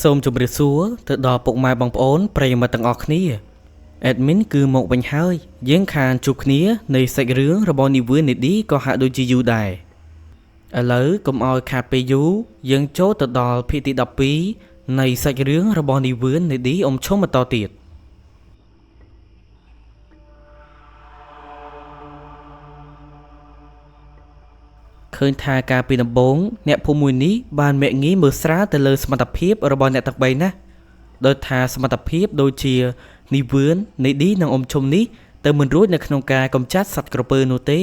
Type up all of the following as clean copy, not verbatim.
សូមជម្រាបសួរទៅដល់ពុកម៉ែបងប្អូនប្រិយមិត្តទាំងអស់គ្នា admin គឺមកវិញហើយយើងខានជួបគ្នានៃសាច់រឿងរបស់នីវឿននេឌីក៏ហាក់ដូចជាយូរដែរឥឡូវកុំឲ្យខាតពេលយូរយើងចូលទៅដល់ភាគទី12នៃសាច់រឿងរបស់នីវឿននេឌីអ៊ំឈុំបន្តទៀតឃើញថាការពីដំបូងអ្នកភូមិមួយនេះបានមាក់ងាយមើលស្រាលទៅលើសមត្ថភាពរបស់អ្នកទាំង3ណាស់ដោយថាសមត្ថភាពដូចជានីវឿននេឌីនិងអ៊ំឈុំនេះទៅមិនរួចនៅក្នុងការកម្ចាត់សត្វក្រពើនោះទេ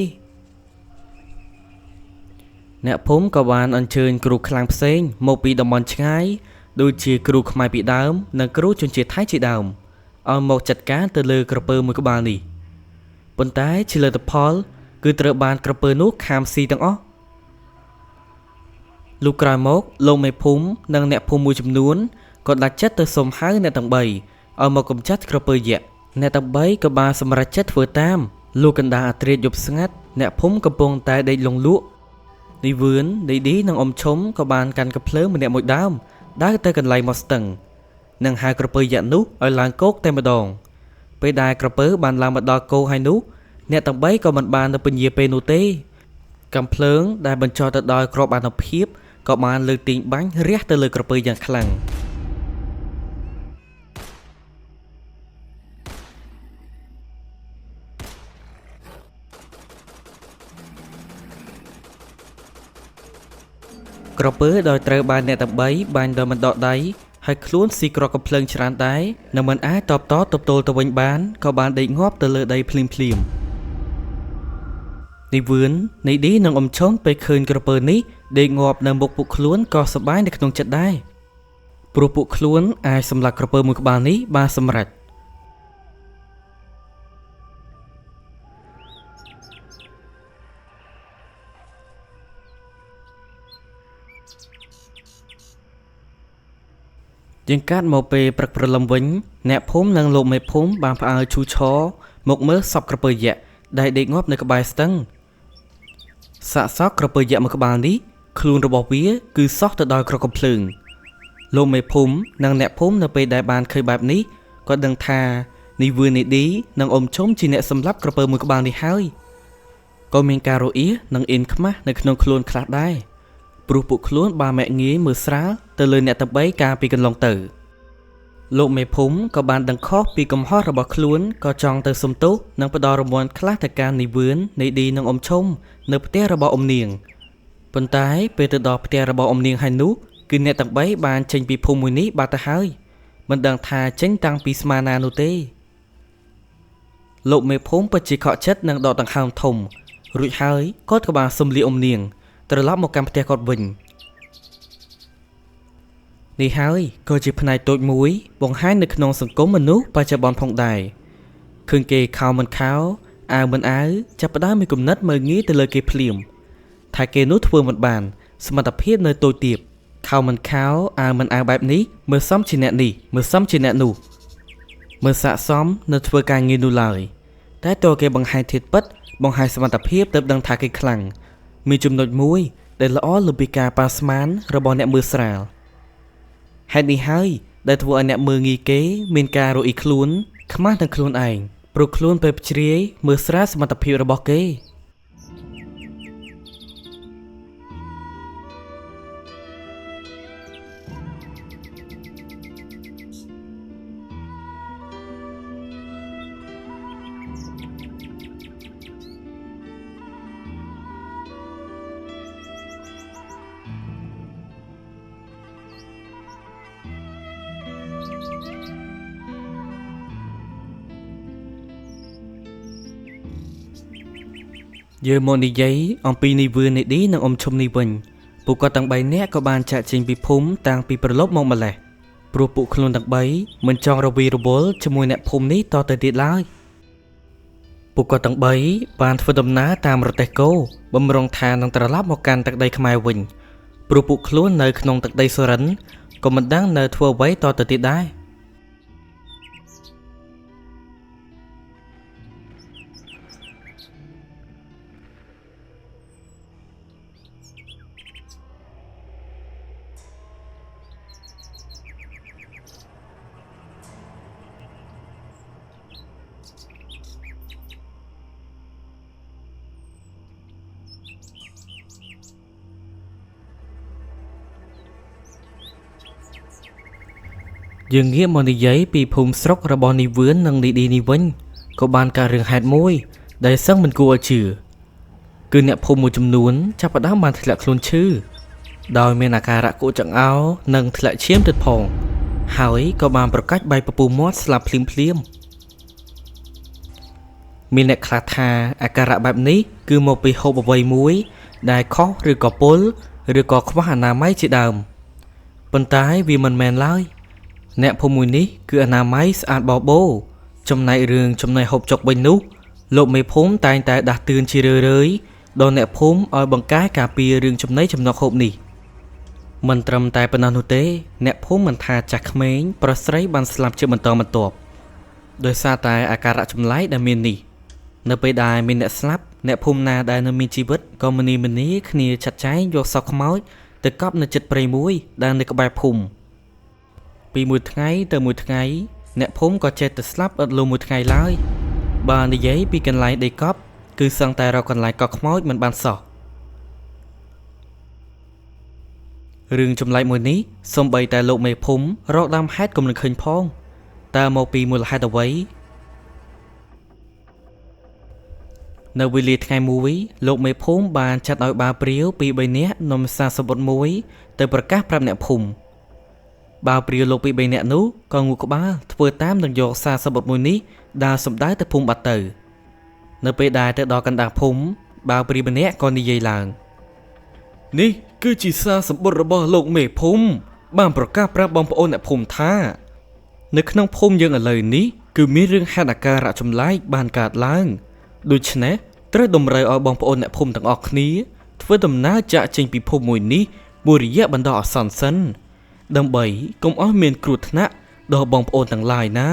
អ្នកភូមិក៏បានអញ្ជើញគ្រូខ្លាំងផ្សេងមកពីតំបន់ឆ្ងាយដូចជាគ្រូខ្មែរពីដើមនិងគ្រូជនជាតិថៃជាដើមឲ្យមកចាត់ការទៅលើក្រពើមួយក្បាលនេះប៉ុន្តែជាលទ្ធផលគឺត្រូវបានក្រពើនោះខាមស៊ីទាំងអស់លុះក្រោយមកលោកមេភូមិនិងអ្នកភូមិមួយចំនួនក៏ដាច់ចិត្តទៅសុំហៅអ្នកទាំង3ឲ្យមកកម្ចាត់ក្រពើយក្សអ្នកទាំង3ក៏បានសម្រេចចិត្តធ្វើតាមលុះកណ្ដាលអាធ្រាត្រយប់ស្ងាត់អ្នកភូមិកំពុងតែដេកលង់លក់នីវឿននេឌីនិងអ៊ំឈុំក៏បានកាន់កាភ្លើងម្នាក់មួយដើមដើរទៅកន្លែងមកស្ទឹងនិងហៅក្រពើយក្សនោះឲ្យឡើងគោកតែម្ដងពេលដែលក្រពើបានឡើងមកដល់គោកហើយនោះអ្នកទាំង3ក៏មិនបានទៅពញាពេលនោះទេកាំភ្លើងដែលបញ្ចុះទៅដល់ក្របអានុភាពក៏បានលើកទាញបាញ់រះទៅលើក្រពើយ៉ាងខ្លាំងក្រពើដោយត្រូវបានអ្នកទាំង3បាញ់ដោយមិនដកដៃហើយខ្លួនស៊ីក្រកកំភ្លើងច្រើនដែរនៅមិនអាចតបតទល់ទៅវិញបានក៏បានដេកងាប់ទៅលើដីភ្លាមនីវឿននេឌីនិងអ៊ំឈុំពេលឃើញក្រពើនេះដេកងាប់នៅមុខពួកខ្លួនក៏សប្បាយនៅក្នុងចិត្តដែរព្រោះពួកខ្លួនអាចសម្លាប់ក្រពើមួយក្បាលនេះបានសម្រេចយើងកាត់មកពេលព្រឹកព្រលឹមវិញអ្នកភូមិនិងលោកមេភូមិបានផ្អើលឈូឆរមកមើលសពក្រពើយក្សដែលដេកងាប់នៅក្បែរស្ទឹងសាកសពក្រពើយក្សមួយក្បាលនេះខ្លួនរបស់វាគឺសោះទៅដល់ក្រកំភ្លើងលោកមេភូមិនិងអ្នកភូមិនៅពេលដែលបានឃើញបែបនេះក៏ដឹងថានីវឿននេឌីនិងអ៊ំឈុំជាអ្នកសម្លាប់ក្រពើមួយក្បាលនេះហើយក៏មានការរអៀសនិងអៀនខ្មាស់នៅក្នុងខ្លួនខ្លះដែរព្រោះពួកខ្លួនបានមាក់ងាយមើលស្រាលទៅលើអ្នកទាំង3កាលពីកន្លងទៅលោកមេភូមិក៏បានដឹងខុសពីកំហុសរបស់ខ្លួនក៏ចង់ទៅសុំទោសនិងផ្ដល់រង្វាន់ខ្លះទៅកាន់នីវឿននេឌីនិងអ៊ំឈុំនៅផ្ទះរបស់អ៊ំនាងប៉ុន្តែពេលទៅដល់ផ្ទះរបស់អ៊ំនាងហើយនោះគឺអ្នកទាំង3បានចេញពីភូមិមួយនេះបាត់ទៅហើយមិនដឹងថាចេញតាំងពីស្មាណានោះទេលោកមេភូមិពិតជាខកចិត្តនឹងដកដង្ហើមធំរួចហើយគាត់ក៏បានសុំលាអ៊ំនាងត្រឡប់មកកាន់ផ្ទះគាត់វិញនេះហើយក៏ជាផ្នែកតូចមួយបង្ហាញនៅក្នុងសង្គមមនុស្សបច្ចុប្បន្នផងដែរឃើញគេខោមិនខោអាវមិនអាវចាប់ផ្ដើមមានគំនិតមើលងាយទៅលើគេភ្លាមថាគេនោះធ្វើមិនបានសមត្ថភាពនៅតូចទាបខោមិនខោអាវមិនអាវបែបនេះមើលសមជាអ្នកនេះមើលសមជាអ្នកនោះមើលស័ក្តិសមនៅធ្វើការងារនោះឡើយតែតើគេបង្ហាញធាតុពិតបង្ហាញសមត្ថភាពទៅដឹងថាគេខ្លាំងមានចំណុចមួយដែលល្អលើពីការប៉ាស្មានរបស់អ្នកមើលស្រាលហេតុនេះហើយដែលធ្វើឲ្យអ្នកមើលងាយគេមានការរអ៊ីខ្លួនខ្មាស់នឹងខ្លួនឯងព្រោះខ្លួនពេលជ្រាយមើលស្រាលសមត្ថភាពរបស់គេយើងមកនិយាយអំពីនីវឿននេឌីនិងអ៊ំឈុំនេះវិញពួកគាត់ទាំង3នាក់ក៏បានចាក់ចេញពីភូមិតាំងពីប្រឡប់មកម្លេះព្រោះពួកខ្លួនទាំង3មិនចង់រវីរវល់ជាមួយអ្នកភូមិនេះតទៅទៀតឡើយពួកគាត់ទាំង3បានធ្វើដំណើរតាមរទេះគោបំរុងថានឹងត្រឡប់មកកាន់ទឹកដីខ្មែរវិញព្រោះពួកខ្លួននៅក្នុងទឹកដីសុរិនក៏មិនដឹងនៅធ្វើអ្វីតទៅទៀតដែរ យើងងាកមកនិយាយពីភូមិស្រុករបស់នីវឿននិងនីឌីនេះវិញក៏បានកើតរឿងហេតុមួយដែលសឹងមិនគួរឲ្យជឿគឺអ្នកភូមិមួយចំនួនចាប់ផ្ដើមបានធ្លាក់ខ្លួនឈឺដោយមានអាការៈគួរចង្អោរនិងធ្លាក់ឈាមទៀតផងហើយក៏បានប្រកាច់បែកពពុះមាត់ស្លាប់ភ្លាមមានអ្នកខ្លះថាអាការៈបែបនេះគឺមកពីហូបអ្វីមួយដែលខុសឬក៏ពុលឬក៏ខ្វះអនាម័យជាដើមប៉ុន្តែវាមិនមែនឡើយអ្នកភូមិមួយនេះគឺអនាម័យស្អាតបបោចំណែករឿងចំណីហូបចុកវិញនោះលោកមេភូមិតែងតែដាស់តឿនជារឿយៗដល់អ្នកភូមិឲ្យបង្ការការពាររឿងចំណីចំណុកហូបនេះមិនត្រឹមតែប៉ុណ្ណោះនោះទេអ្នកភូមិមិនថាចាស់ក្មេងប្រុសស្រីបានស្លាប់ជាបន្តបន្ទាប់ដោយសារតែអាការៈចម្លែកដែលមាននេះនៅពេលដែលមានអ្នកស្លាប់អ្នកភូមិណាដែលនៅមានជីវិតក៏មនីគ្នាចាត់ចែងយកសពខ្មោចទៅកប់នៅចិត្តព្រៃមួយដែលនៅក្បែរភូមិពីមួយថ្ងៃទៅមួយថ្ងៃអ្នកភូមិក៏ចេះតែស្លាប់ឥតលុំមួយថ្ងៃឡើយបើនិយាយពីកន្លែងដីកប់គឺសឹងតែរកកន្លែងកប់ខ្មោចមិនបានសោះរឿងចម្លែកមួយនេះសូម្បីតែលោកមេភូមិរកដើមហេតុក៏មិនឃើញផងតើមកពីមូលហេតុអ្វីនៅវេលាថ្ងៃមួយលោកមេភូមិបានចាត់ឲ្យបាវព្រាវពី3នាក់នាំសារសម្បត្តិមួយទៅប្រកាសប្រាប់អ្នកភូមិបាវព្រាវលោកពី3នាក់នោះក៏ងូក្បាលធ្វើតាមនឹងយកសារសម្បត្តិមួយនេះដើរសម្ដៅទៅភូមិបាត់ទៅនៅពេលដែលទៅដល់កណ្ដាលភូមិបាវព្រាវម្នាក់ក៏និយាយឡើងនេះគឺជាសារសម្បត្តិរបស់លោកមេភូមិបានប្រកាសប្រាប់បងប្អូនអ្នកភូមិថានៅក្នុងភូមិយើងឥឡូវនេះគឺមានរឿងហេតុអាការៈចម្លែកបានកើតឡើងដូច្នេះត្រូវតម្រូវឲ្យបងប្អូនអ្នកភូមិទាំងអស់គ្នាធ្វើដំណើរចាកចេញពីភូមិមួយនេះមួយរយៈបណ្ដោះអាសន្នសិនដើម្បីកុំឲ្យមានគ្រោះថ្នាក់ដល់បងប្អូនទាំងឡាយណា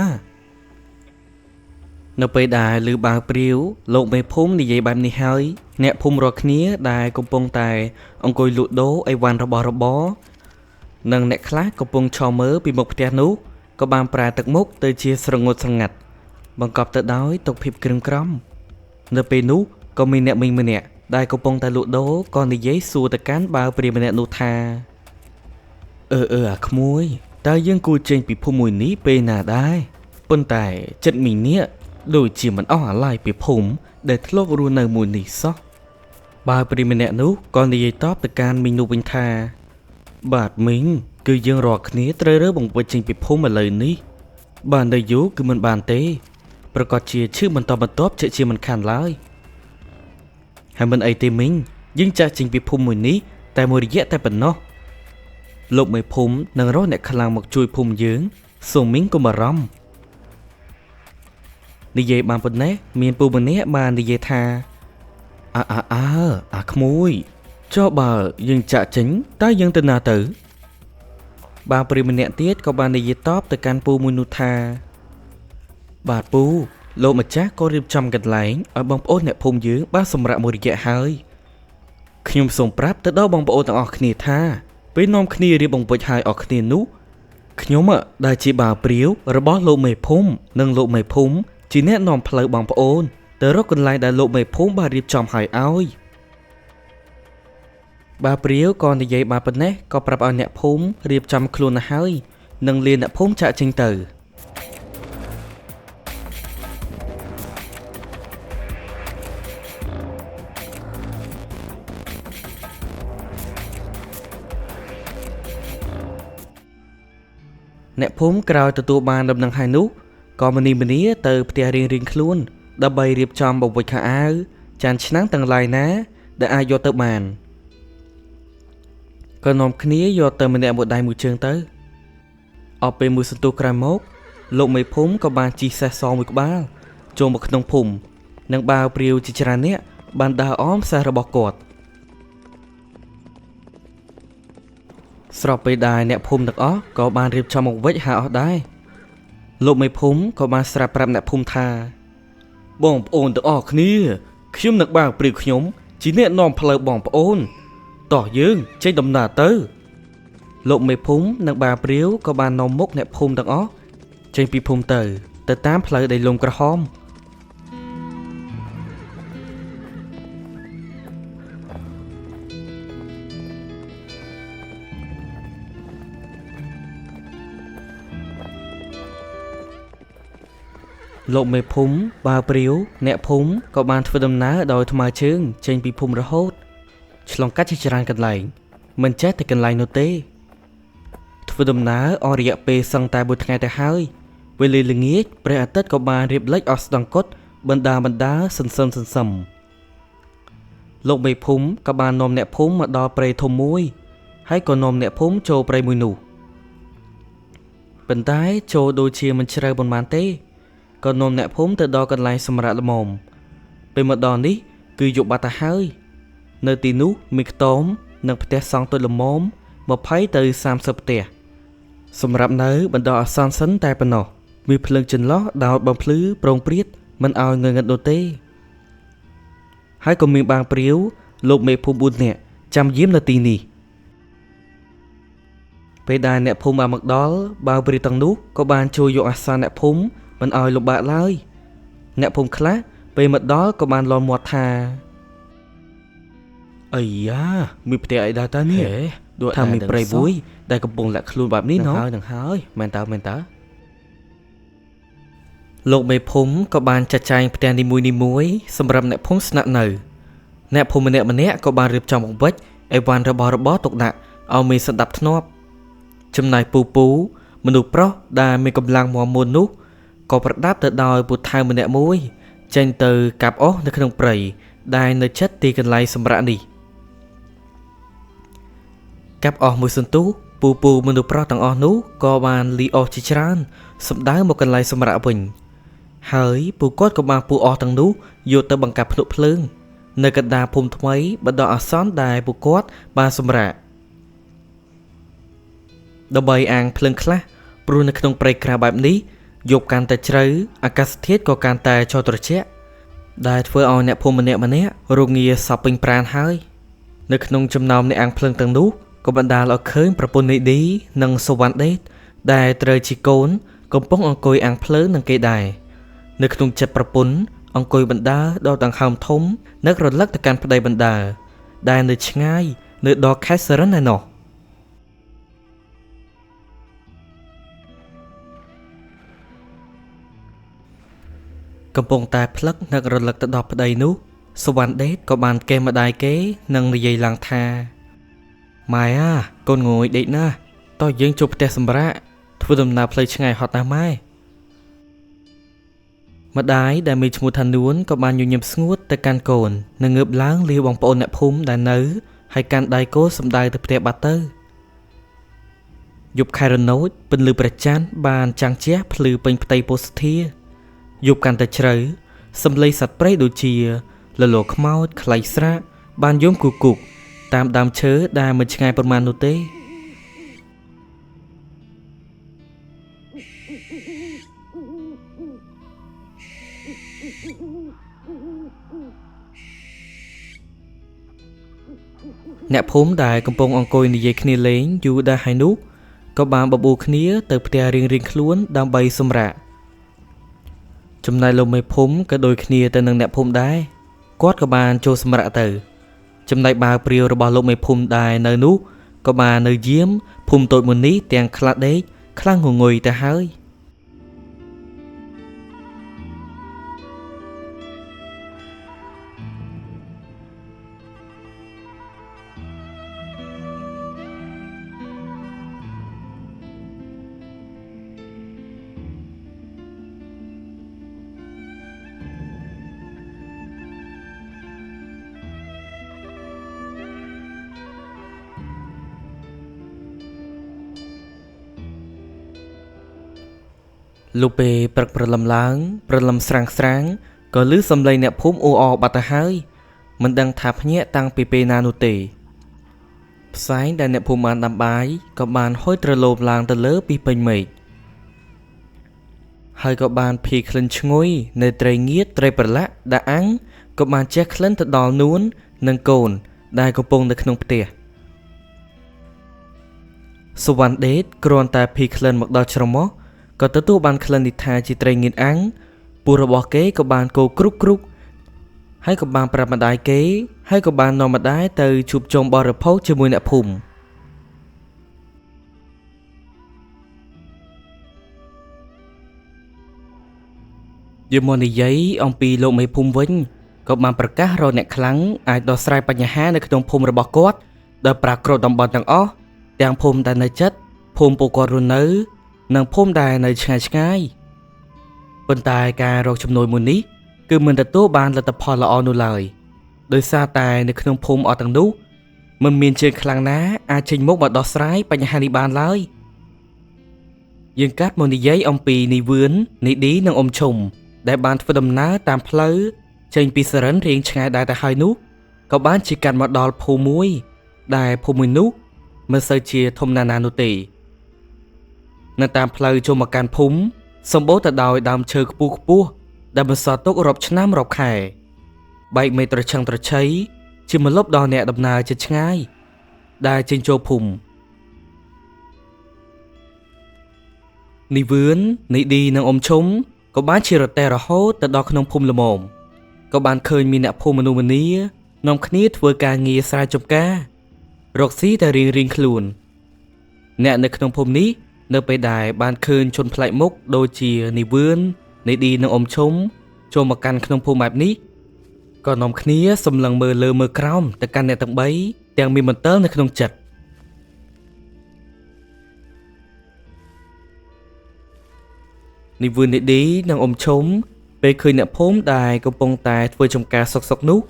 នៅពេលដែលឮបាវព្រាវលោកមេភូមិនិយាយបែបនេះហើយអ្នកភូមិរាល់គ្នាដែលកំពុងតែអង្គុយលក់ដូរអីវ៉ាន់របស់របរនិងអ្នកខ្លះកំពុងឈរមើលពីមុខផ្ទះនោះក៏បានប្រែទឹកមុខទៅជាស្រងត់ស្រងាត់បង្កប់ទៅដោយទុក្ខភាពក្រៀមក្រំនៅពេលនោះក៏មានអ្នកមីងម្នាក់ដែលកំពុងតែលក់ដូរក៏និយាយសួរទៅកាន់បាវព្រាវម្នាក់នោះថាអាក្មួយតើយើងគួរចេញពីភូមិមួយនេះពេលណាដែរប៉ុន្តែចិត្តមីងនេះដូចជាមិនអស់អាឡ័យពីភូមិដែលធ្លាប់រស់នៅមួយនេះសោះបាវព្រាវម្នាក់នោះក៏និយាយតបទៅកាន់មីងនោះវិញថាបាទមីងគឺយើងរាល់គ្នាត្រូវរើបង្វិចចេញពីភូមិឥឡូវនេះបាននៅយូរគឺមិនបានទេប្រកាសជាឈឺបន្តបន្ទាប់ជាមិនខានឡើយហើយមិនអីទេមីងយើងចាក់ចេញពីភូមិមួយនេះតែមួយរយៈតែប៉ុណ្ណោះលោកមេភូមិនឹងរកអ្នកខ្លាំងមកជួយភូមិយើងសូមមីងកុំបារម្ភនិយាយបានប៉ុណ្ណេះមានពូម្នាក់បាននិយាយថាអាក្មួយចុះបើយើងចាក់ចេញតើយើងទៅណាទៅបាវព្រាវម្នាក់ទៀតក៏បាននិយាយតបទៅកាន់ពូមួយនោះថាបាទពូលោកម្ចាស់ក៏រៀបចំកន្លែងឲ្យបងប្អូនអ្នកភូមិយើងបានសម្រាប់មួយរយៈហើយខ្ញុំសូមប្រាប់ទៅដល់បងប្អូនទាំងអស់គ្នាថាពេលនាំគ្នារៀបបង្វិចឲ្យអស់គ្នានោះខ្ញុំដែលជាបាវព្រាវរបស់លោកមេភូមិនិងលោកមេភូមិជាអ្នកនាំផ្លូវបងប្អូនទៅរកកន្លែងដែលលោកមេភូមិបានរៀបចំឲ្យបាវព្រាវក៏និយាយបានប៉ុណ្ណេះក៏ប្រាប់ឲ្យអ្នកភូមិរៀបចំខ្លួនទៅហើយនិងលាអ្នកភូមិចាក់ចេញទៅអ្នកភូមិក្រោយទទួលបានដំណឹងហើយនោះក៏មនីទៅផ្ទះរៀងខ្លួនដើម្បីរៀបចំបង្វិចខោអាវចានឆ្នាំងទាំងឡាយណាដែលអាចយកទៅបានក៏នាំគ្នាយកទៅម្នាក់មួយដៃមួយជើងទៅអស់ពេលមួយសន្ទុះក្រោយមកលោកមេភូមិក៏បានជិះសេះសមួយក្បាលចូលមកក្នុងភូមិនិងបាវព្រាវជាច្រើនអ្នកបានដើរអមសេះរបស់គាត់ស្របពេលដែលអ្នកភូមិទាំងអស់ក៏បានរៀបចំបង្វិចហើយអស់ដែរលោកមេភូមិក៏បានស្រាប់ប្រាប់អ្នកភូមិថាបងប្អូនទាំងអស់គ្នាខ្ញុំនឹងបាវព្រាវខ្ញុំជាអ្នកនាំផ្លូវបងប្អូនតោះយើងចេញដំណើរទៅលោកមេភូមិនិងបាវព្រាវក៏បាននាំមុខអ្នកភូមិទាំងអស់ចេញពីភូមិទៅតាមផ្លូវដីលំក្រហម លោកមេភូមិបាវព្រាវអ្នកភូមិក៏បានធ្វើដំណើរដោយថ្មើរជើងចេញពីភូមិរហូតឆ្លងកាត់ជាច្រើនកន្លែងមិនចេះតែកន្លែងនោះទេធ្វើដំណើរអស់រយៈពេលសឹងតែមួយថ្ងៃទៅហើយវេលាល្ងាចព្រះអាទិត្យក៏បានរៀបលិចអស់ស្ដង្គត់បណ្ដាសន្សឹមលោកមេភូមិក៏បាននាំអ្នកភូមិមកដល់ព្រៃធំមួយហើយក៏នាំអ្នកភូមិចូលព្រៃមួយនោះប៉ុន្តែចូលដូចជាមិនជ្រៅប៉ុន្មានទេក៏នាំអ្នកភូមិទៅដល់កន្លែងសម្រាប់ល្មមពេលមកដល់នេះគឺយប់បាត់ទៅហើយនៅទីនោះមានខ្ទមនិងផ្ទះសង់តូចល្មម20ទៅ30ផ្ទះសម្រាប់នៅបណ្ដោះអាសន្នសិនតែប៉ុណ្ណោះមានភ្លើងចន្លោះដោយបំភ្លឺប្រងព្រាតមិនឲ្យងងឹតនោះទេហើយក៏មានបាងព្រាវលោកមេភូមិ4នាក់ចាំយាមនៅទីនេះពេលដែលអ្នកភូមិបានមកដល់បាងព្រាវទាំងនោះក៏បានជួយយកអាសន្នអ្នកភូមិមិនឲ្យលំបាកឡើយអ្នកភូមិខ្លះពេលមកដល់ក៏បានលន់មាត់ថាអាយ៉ាមានផ្ទះអីដែរតើនេះថាមានព្រៃមួយដែលកំពុងលាក់ខ្លួនបែបនេះណោះនឹងហើយមែនតើលោកមេភូមិក៏បានចាត់ចែងផ្ទះនីមួយសម្រាប់អ្នកភូមិស្នាក់នៅអ្នកភូមិម្នាក់ក៏បានរៀបចំបង្វិចអីវ៉ាន់របស់ទុកដាក់ឲ្យមានសណ្ដាប់ធ្នាប់ចំណែកពូមនុស្សប្រុសដែលមានកម្លាំងមាំមួននោះក៏ប្រដាប់ទៅដោយពូថៅម្នាក់មួយចេញទៅកាប់អុសនៅក្នុងព្រៃដែលនៅជិតទីកន្លែងសម្រាកនេះកាប់អុសមួយសន្ទុះពូមនុស្សប្រុសទាំងអស់នោះក៏បានលីអុសជាច្រើនសម្ដៅមកកន្លែងសម្រាកវិញហើយពូគាត់ក៏បានពូអស់ទាំងនោះយកទៅបង្កាប់ភ្នក់ភ្លើងនៅកណ្ដាលភូមិថ្មីបណ្ដោះអាសន្នដែលពូគាត់បានសម្រាកដើម្បីអាងភ្លើងខ្លះព្រោះនៅក្នុងព្រៃក្រាបបែបនេះយប់កាន់តែជ្រៅអាកាសធាតុក៏កាន់តែចោទត្រជាក់ដែលធ្វើឲ្យអ្នកភូមិម្នាក់រងាសពពេញប្រាណហើយនៅក្នុងចំណោមអ្នកអាងភ្លើងទាំងនោះក៏បណ្ដាលឲ្យឃើញប្រពន្ធនាឌីនិងសុវណ្ណដេតដែលត្រូវជាកូនកំពុងអង្គុយអាំងភ្លើងនឹងគេដែរនៅក្នុងចិត្តប្រពន្ធអង្គុយបណ្ដាដល់ដង្ហើមធំនឹករលឹកទៅកាន់ប្តីបណ្ដាដែលនៅឆ្ងាយនៅដល់ខេត្តសរិនឯណោះកំពុងតែផ្លឹកនឹករលឹកទៅដល់ប្តីនោះសុវណ្ណដេតក៏បានកេះម្ដាយគេនិងនិយាយឡើងថាម៉ែកូនងួយដេកណាស់តោះយើងជួបផ្ទះសម្រាកធ្វើដំណើរផ្លូវឆ្ងាយហត់ណាស់ម៉ែម្ដាយដែលមានឈ្មោះថានួនក៏បានញញឹមស្ងួតទៅកាន់កូននិងងើបឡើងលាបងប្អូនអ្នកភូមិដែលនៅហើយកាន់ដៃកូនសម្ដៅទៅផ្ទះបាត់ទៅយប់ខែរនោចពន្លឺព្រះច័ន្ទបានចាំងជះភ្លឺពេញផ្ទៃពោធិ៍សធាយប់កាន់តែជ្រៅសំឡេងសត្វព្រៃដូចជាលលខ្មោចខ្លែងស្រាកបានយំគូកតាមដើមឈើដែលមិនឆ្ងាយប៉ុន្មាននោះទេអ្នកភូមិដែលកំពុងអង្គុយនិយាយគ្នាលេងយូរដែរហើយនោះក៏បានបបួលគ្នាទៅផ្ទះរៀងខ្លួនដើម្បីសម្រាកចំណែកលោកមេភូមិក៏ដូចគ្នាទៅនឹងអ្នកភូមិដែរគាត់ក៏បានចូលសម្រាកទៅចំណែកបាវព្រាវរបស់លោកមេភូមិដែរនៅនោះក៏បាននៅយាមភូមិតូចមួយនេះទាំងខ្លាចដេកខ្លាំងងងុយទៅហើយលុះពេលព្រឹកព្រលឹមឡើងព្រលឹមស្រាងក៏ឮសំឡេងអ្នកភូមិអ៊ូអរបាត់ទៅហើយមិនដឹងថាភ្ញាក់តាំងពីពេលណានោះទេផ្សែងដែលអ្នកភូមិបានដាំបាយក៏បានហុយត្រឡូមឡើងទៅលើពីពេញមេឃហើយក៏បានភីក្លិនឈ្ងុយនៃត្រីងៀតត្រីប្រឡាក់ដែលអាំងក៏បានជះក្លិនទៅដល់នួននិងកូនដែលកំពុងនៅក្នុងផ្ទះសុវណ្ណដេតគ្រាន់តែភីក្លិនមកដល់ច្រមុះក៏ទទួលបានក្លិននេះថាជាត្រីងៀតអាំងពូរបស់គេក៏បានកោគ្រុកហើយក៏បានប្រាប់ម្ដាយគេហើយក៏បាននាំម្ដាយទៅជួបជុំបរិភោគជាមួយអ្នកភូមិ យមនិយាយអំពីលោកមេភូមិវិញក៏បានប្រកាសរកអ្នកខ្លាំងអាចដោះស្រាយបញ្ហានៅក្នុងភូមិរបស់គាត់ដោយប្រាក្រោតតំបន់ទាំងអស់ទាំងភូមិដែលនៅជិតភូមិពួកគាត់រស់នៅនិងភូមិដែលនៅឆ្ងាយៗប៉ុន្តែការរកជំនួយមួយនេះគឺមិនទទួលបានលទ្ធផលល្អនោះឡើយដោយសារតែនៅក្នុងភូមិអស់ទាំងនោះមិនមានជើងខ្លាំងណាអាចចេញមុខមកដោះស្រាយបញ្ហានេះបានឡើយយើងកាត់មកនិយាយអំពីនីវឿននីឌីនិងអ៊ំឈុំដែលបានធ្វើដំណើរតាមផ្លូវចេញពីសរិនរៀងឆ្ងាយដែរទៅហើយនោះក៏បានជាកាត់មកដល់ភូមិមួយដែលភូមិមួយនោះមិនសូវជាធំណាស់ណានោះទេនៅតាមផ្លូវចូលមកកាន់ភូមិសម្បូរទៅដោយដើមឈើខ្ពស់ៗដែលបន្សល់ទុករាប់ឆ្នាំរាប់ខែបែកមេត្រឆឹងត្រឆៃជាម្លប់ដល់អ្នកដំណើរជិតឆ្ងាយដែលចេញចូលភូមិនីវឿននីឌីនិងអ៊ំឈុំក៏បានជារទេះរហូតទៅដល់ក្នុងភូមិល្មមក៏បានឃើញមានអ្នកភូមិមនុស្សម្នានាំគ្នាធ្វើការងារស្រែចម្ការរកស៊ីតែរៀងៗខ្លួនអ្នកនៅក្នុងភូមិនេះនៅពេលដែលបានឃើញជនប្លែកមុខដូចជានីវឿននីឌីនិងអ៊ំឈុំចូលមកកាន់ក្នុងភូមិបែបនេះក៏នាំគ្នាសម្លឹងមើលលើមើលក្រោមទៅកាន់អ្នកទាំងបីទាំងមានមន្ទិលនៅក្នុងចិត្តនីវឿននីឌីនិងអ៊ំឈុំពេលឃើញអ្នកភូមិដែលកំពុងតែធ្វើចំការសុកនោះ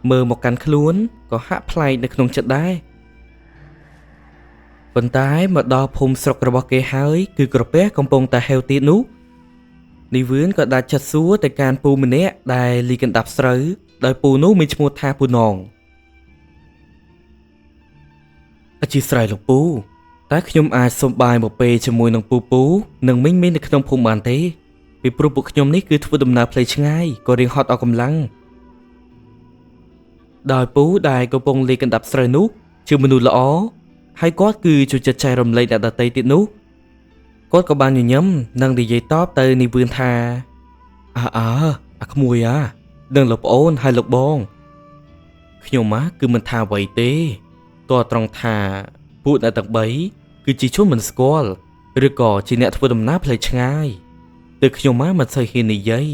មើលមកកាន់ខ្លួនក៏ហាក់ប្លែកនៅក្នុងចិត្តដែរប៉ុន្តែមកដល់ភូមិស្រុករបស់គេហើយគឺក្រពះកំពុងតែហេវទៀតនោះនីវឿនក៏ដាច់ចិត្តសួរទៅកាន់ពូម្នាក់ដែលលីកណ្ដាប់ស្រូវដោយពូនោះមានឈ្មោះថាពូណងអធិស្ឋានលោកពូតែខ្ញុំអាចសុំបាយមកពេលជាមួយនឹងពូនិងមីងនៅក្នុងភូមិបានទេពីព្រោះពួកខ្ញុំនេះគឺធ្វើដំណើរផ្លូវឆ្ងាយក៏រៀងហត់អស់កម្លាំងដោយពូដែលកំពុងលីកណ្ដាប់ស្រូវនោះជាមនុស្សល្អហើយគាត់គឺជួយចិត្តចែករំលែកអ្នកដទៃទៀតនោះគាត់ក៏បានញញឹមនិងនិយាយតបទៅនីវឿនថាអាក្មួយដឹងលោកប្អូនហើយលោកបងខ្ញុំគឺមិនថាអ្វីទេតើត្រង់ថាពួកអ្នកទាំងបីគឺជាជនមិនស្គាល់ឬក៏ជាអ្នកធ្វើដំណើរផ្លូវឆ្ងាយទើបខ្ញុំមិនសូវហ៊ាននិយាយ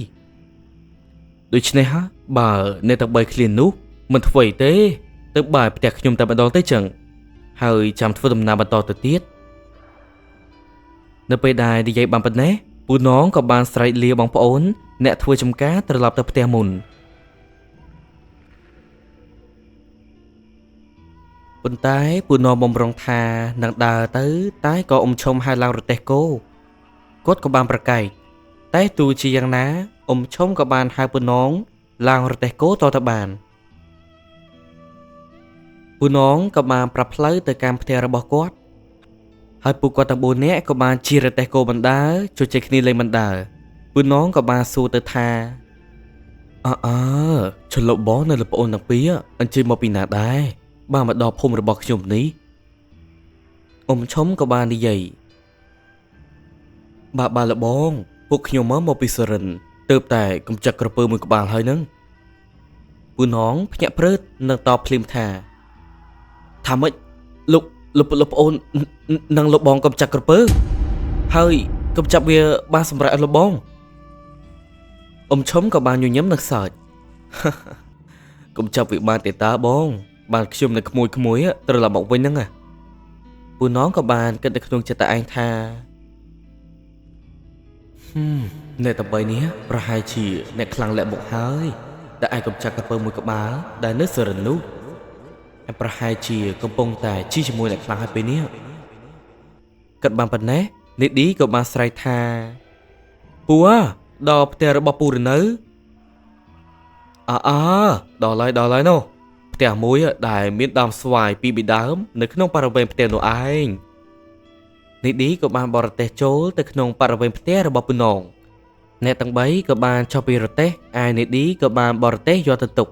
ដូច្នេះបើអ្នកទាំងបីឃ្លាននោះមិនធ្វើអីទេទៅបាយផ្ទះខ្ញុំតែម្ដងទេចឹងហើយចាំធ្វើដំណើរបន្តទៅទៀតនៅពេលដែលនិយាយបានប៉ុណ្ណេះពូណងក៏បានស្រែកលាបងប្អូនអ្នកធ្វើចំការត្រឡប់ទៅផ្ទះមុនប៉ុន្តែពូណងបំរុងថានឹងដើរទៅតែក៏អ៊ំឈុំហៅឡើងរទេះគោគាត់ក៏បានប្រកែកតែទោះជាយ៉ាងណាអ៊ំឈុំក៏បានហៅពូណងឡើងរទេះគោតទៅបានពូណងក៏បានប្រាប់ផ្លូវទៅកាន់ផ្ទះរបស់គាត់ហើយពួកគាត់ទាំង4នាក់ក៏បានជិះរទេះគោបណ្ដើរជួយចេញគ្នាលេងបណ្ដើរពូណងក៏បានសួរទៅថាជលបងនៅលោកប្អូនទាំងពីរអញ្ជើញមកពីណាដែរបានមកដល់ភូមិរបស់ខ្ញុំនេះអ៊ំឈុំក៏បាននិយាយបាទលបងពួកខ្ញុំមកពីសរិនទើបតែកំចាត់ក្រពើមួយក្បាលហើយនឹងពូណងភ្ញាក់ព្រឺតនឹងតបភ្លាមថាម៉េចលោកប្អូននិងលោកបងកំចាត់ក្រពើហើយកំចាត់វាបានសម្រាប់លោកបងអ៊ំឈុំក៏បានញញឹមនឹងសើចកំចាត់វាបានទេតាបងបានខ្ញុំនៅក្មួយត្រឡប់មកវិញហ្នឹងពូណងក៏បានគិតនៅក្នុងចិត្តតែឯងថាអ្នកតបីនេះប្រហែលជាអ្នកខ្លាំងលាក់មុខហើយដែលអាចកំចាត់ក្រពើមួយក្បាលដែលនៅសរិននោះប្រហែលជាកំពុងតែជីជាមួយអ្នកខ្លាំងហើយពេលនេះគិតបានប៉ុណ្ណេះនីឌីក៏បានស្រែកថាពូដល់ផ្ទះរបស់ពូឬនៅដល់ហើយនោះផ្ទះមួយដែលមានដើមស្វាយពីរដើមនៅក្នុងបរិវេណផ្ទះនោះឯងនីឌីក៏បានបរទេះចូលទៅក្នុងបរិវេណផ្ទះរបស់ពូណងអ្នកទាំងបីក៏បានចុះពីរទេះឯនីឌីក៏បានបរទេះយកទៅទុក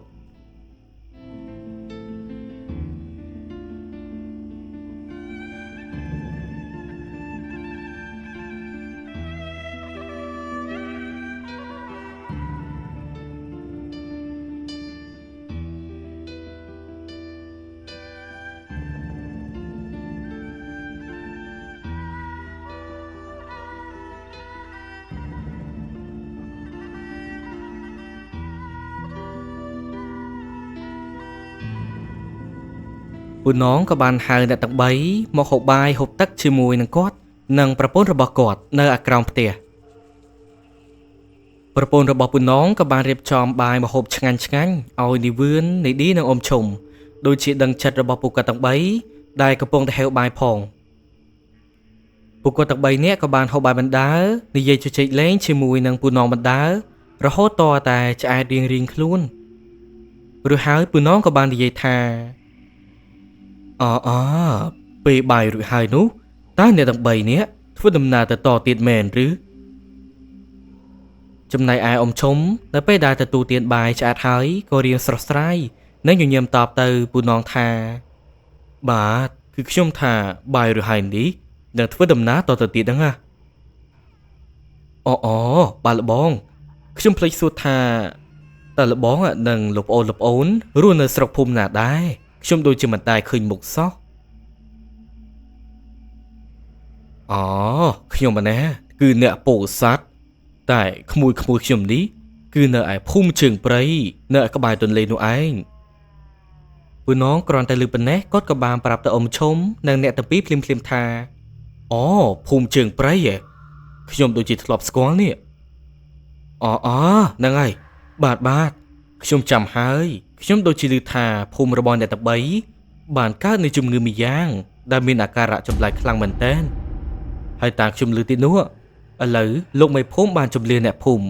ពូน้องក៏បានហៅអ្នកទាំង3មកហូបបាយហូបទឹកជាមួយនឹងគាត់និងប្រពន្ធរបស់គាត់នៅក្រោមផ្ទះប្រពន្ធរបស់ពូน้องក៏បានរៀបចំបាយមកហូបឆ្ងាញ់ឲ្យនាវឿននាឌីនិងអ៊ំឈុំដូចជាដឹងចិត្តរបស់ពួកគាត់ទាំង3ដែលកំពុងតែហេវបាយផងពួកគាត់ទាំង3នាក់ក៏បានហូបបាយបណ្ដើរនិយាយជជែកលេងជាមួយនឹងពូน้องបណ្ដើររហូតតតែឆ្អែតរៀងខ្លួនរួចហើយពូน้องក៏បាននិយាយថាពេលបាយរួចហើយនោះតើអ្នកទាំង3នាក់ធ្វើដំណើរទៅតទៀតមែនឬចំណែកឯអ៊ំឈុំនៅពេលដែលទទួលទានបាយឆ្អែតហើយក៏រៀងស្រស់ស្រាយនិងញញឹមតបទៅពូน้องថាបាទគឺខ្ញុំថាបាយរួចហើយនេះនឹងធ្វើដំណើរតទៅទៀតហ្នឹងបាទល្បងខ្ញុំភ្លេចសួរថាតើល្បងនឹងលោកប្អូនរស់នៅស្រុកភូមិណាដែរខ្ញុំដូចជាមិនដែលឃើញមុខសោះខ្ញុំម្នាក់គឺអ្នកពោធិ៍សាត់តែក្មួយខ្ញុំនេះគឺនៅឯភូមិជើងព្រៃនៅក្បែរទន្លេនោះឯងពូน้องគ្រាន់តែឮប៉ុណ្ណេះគាត់ក៏បានប្រាប់ទៅអ៊ំឈុំនិងអ្នកទាំងពីរភ្លាមថាភូមិជើងព្រៃខ្ញុំដូចជាធ្លាប់ស្គាល់នេះហ្នឹងហើយបាទខ្ញុំចាំហើយខ្ញុំដូចជាឮថាភូមិរបស់អ្នកទាំង3បានកើតនៅជំងឺម្យ៉ាងដែលមានអាការៈចម្លែកខ្លាំងមែនទែនហើយតាមខ្ញុំឮទីនោះឥឡូវលោកមេភូមិបានជម្លៀសអ្នកភូមិ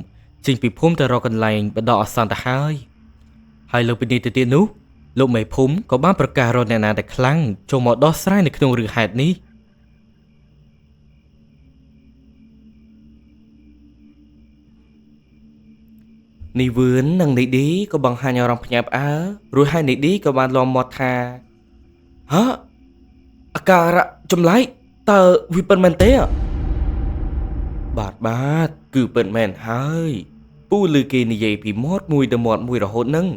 ចេញពីភូមិទៅរកកន្លែងបដិអសន្នទៅហើយលើពីនេះទៅទៀតនោះលោកមេភូមិក៏បានប្រកាសរកអ្នកណាដែលខ្លាំងចូលមកដោះស្រាយនៅក្នុងរឿងហេតុនេះនីវឿននិងនីឌីក៏បង្ហាញអារម្មណ៍ភ្ញាក់ផ្អើលរួចហើយនីឌីក៏បានលំមាត់ថាអាការៈចម្លែកតើវាពិតមែនទេបាទគឺពិតមែនហើយពូឮគេនិយាយពីមាត់មួយទៅមាត់មួយរហូតហ្នឹង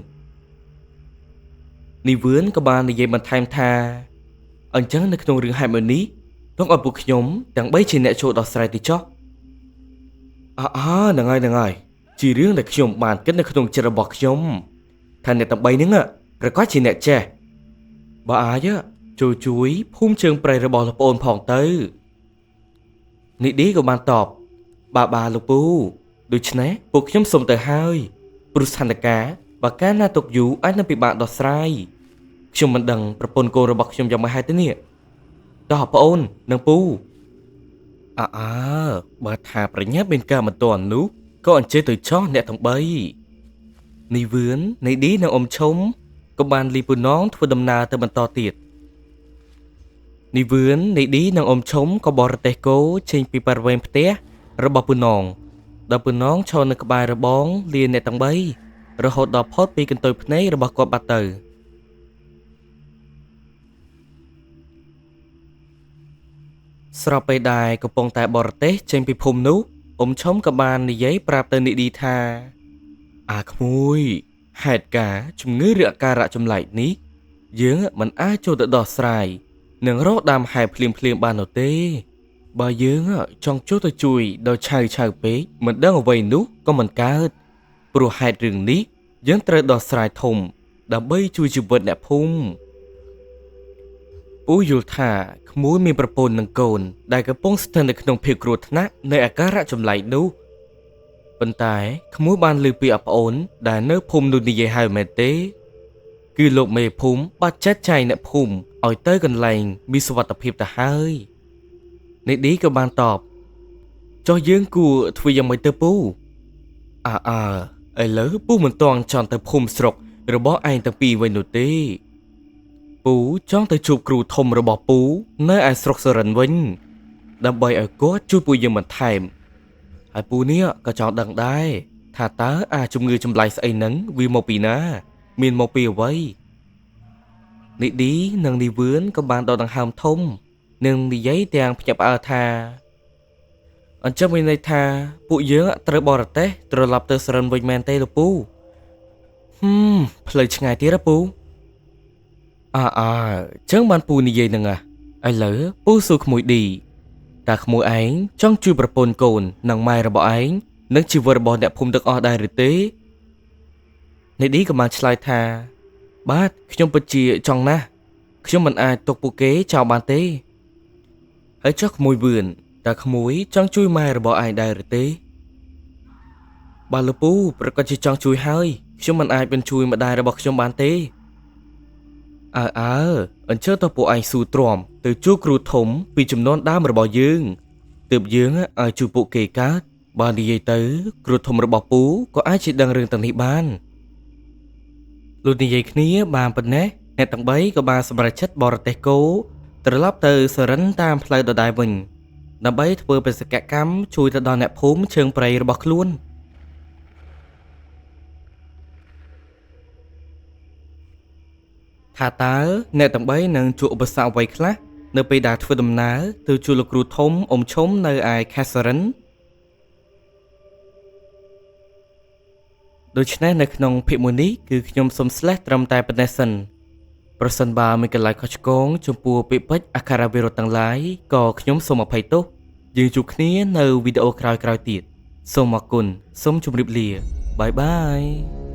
នីវឿនក៏បាននិយាយបន្ថែមថាអញ្ចឹងនៅក្នុងរឿងហេតុមួយនេះต้องឲ្យពួកខ្ញុំទាំង3ជាអ្នកចូលដោះស្រាយទីចុះហ្នឹងហើយជារឿងដែលខ្ញុំបានគិតនៅក្នុងចិត្តរបស់ខ្ញុំថាអ្នកទាំង3ហ្នឹងប្រកាសជាអ្នកចេះបើអាចជួយភូមិជើងព្រៃរបស់លោកប្អូនផងទៅនីឌីក៏បានតបបាទលោកពូដូច្នេះពួកខ្ញុំសូមទៅហើយព្រោះស្ថានភាពបើកាលណាទុកយូរអាចនឹងពិបាកដោះស្រាយខ្ញុំមិនដឹងប្រពន្ធកូនរបស់ខ្ញុំយ៉ាងម៉េចហើយទេនេះតោះប្អូននិងពូបើថាប្រញាប់មានការមិនទាន់នោះក៏អញ្ជើញទៅចោះអ្នកទាំង3នីវឿននីឌីនិងអ៊ំឈុំក៏បានលីពូน้องធ្វើដំណើរទៅបន្តទៀតនីវឿននីឌីនិងអ៊ំឈុំក៏បរទេះគោចេញពីបរិវេណផ្ទះរបស់ពូน้องដល់ពូน้องឈរនៅក្បែររបងលាអ្នកទាំង3រហូតដល់ផុតពីកន្ទុយភ្នែករបស់គាត់បាត់ទៅស្របពេលដែលកំពុងតែបរទេះចេញពីភូមិនោះអ៊ំឈុំក៏បាននិយាយប្រាប់ទៅនីឌីថាក្មួយហេតុការជំងឺឬអាការៈចម្លែកនេះយើងមិនអាចចូលទៅដោះស្រាយនិងរកដើមហេតុភ្លាមបាននោះទេបើយើងចង់ចូលទៅជួយដោយឆៅពេកមិនដឹងអ្វីនោះក៏មិនកើតព្រោះហេតុរឿងនេះយើងត្រូវដោះស្រាយធំដើម្បីជួយជីវិតអ្នកភូមិពូយល់ថាក្មួយមានប្រពន្ធនិងកូនដែលកំពុងស្ថិតនៅក្នុងភាពគ្រោះថ្នាក់នៃអាការៈចម្លែកនោះប៉ុន្តែក្មួយបានឮពីប្អូនដែលនៅភូមិនោះនិយាយហើយមែនទេគឺលោកមេភូមិបានចាត់ចែងអ្នកភូមិឲ្យទៅកន្លែងមានសុវត្ថិភាពទៅហើយនីឌីក៏បានតបចុះយើងគួរធ្វើយ៉ាងម៉េចទៅពូឥឡូវពូមិនទាន់ចង់ទៅភូមិស្រុករបស់ឯងទាំងពីរវិញនោះទេពូចង់ទៅជួបគ្រូធំរបស់ពូនៅឯស្រុកសរិនវិញដើម្បីឲ្យគាត់ជួយពូយើងបន្ថែមហើយពូនេះក៏ចង់ដឹងដែរថាតើជំងឺចម្លែកស្អីហ្នឹងវាមកពីណាមានមកពីអ្វីនីឌីនិងនីវឿនក៏បានដកដង្ហើមធំនិងនិយាយទាំងភ្ញាក់ផ្អើលថាអញ្ចឹងមានន័យថាពួកយើងត្រូវបរទេះត្រឡប់ទៅសរិនវិញមែនទេលោកពូផ្លូវឆ្ងាយទៀតពូចឹងបានពូនិយាយហ្នឹងឥឡូវពូសួរក្មួយឌីតើក្មួយឯងចង់ជួយប្រពន្ធកូននិងម៉ែរបស់ឯងនិងជីវិតរបស់អ្នកភូមិទាំងអស់ដែរឬទេនីឌីក៏បានឆ្លើយថាបាទខ្ញុំពិតជាចង់ណាស់ ខ្ញុំមិនអាចទុកពួកគេចោលបានទេហើយចុះក្មួយវឿនតើក្មួយចង់ជួយម៉ែរបស់ឯងដែរឬទេបាទលោកពូប្រកាសជាចង់ជួយហើយខ្ញុំមិនអាចបញ្ជួយម្ដាយរបស់ខ្ញុំបានទេអញ្ជើញទៅពួកឯងស៊ូទ្រាំទៅជួបគ្រូធំពីចំនួនដើមរបស់យើងទើបយើងឲ្យជួយពួកគេកើតបើនិយាយទៅគ្រូធំរបស់ពូក៏អាចជាដឹងរឿងទាំងនេះបានលុះនិយាយគ្នាបានប៉ុណ្ណេះអ្នកទាំង3ក៏បានសម្រេចចិត្តបរទេះគោត្រឡប់ទៅសរិនតាមផ្លូវដដែលវិញដើម្បីធ្វើបេសកកម្មជួយទៅដល់អ្នកភូមិជើងព្រៃរបស់ខ្លួនថាតើអ្នកទាំង3នឹងជួបឧបសគ្គអ្វីខ្លះនៅពេលដែលធ្វើដំណើរទៅជួបលោកគ្រូធំអ៊ំឈុំនៅឯខេត្តសរិនដូច្នេះនៅក្នុងភាគមួយនេះគឺខ្ញុំសូមស្លេះត្រឹមតែប៉ុណ្ណេះសិនប្រសិនបើមានកន្លែងខុសឆ្គងចំពោះពាក្យពេចន៍អក្ខរាវិរុទ្ធទាំងឡាយក៏ខ្ញុំសូមអភ័យទោសយើងជួបគ្នានៅវីដេអូក្រោយៗទៀតសូមអរគុណសូមជម្រាបលាបាយបាយ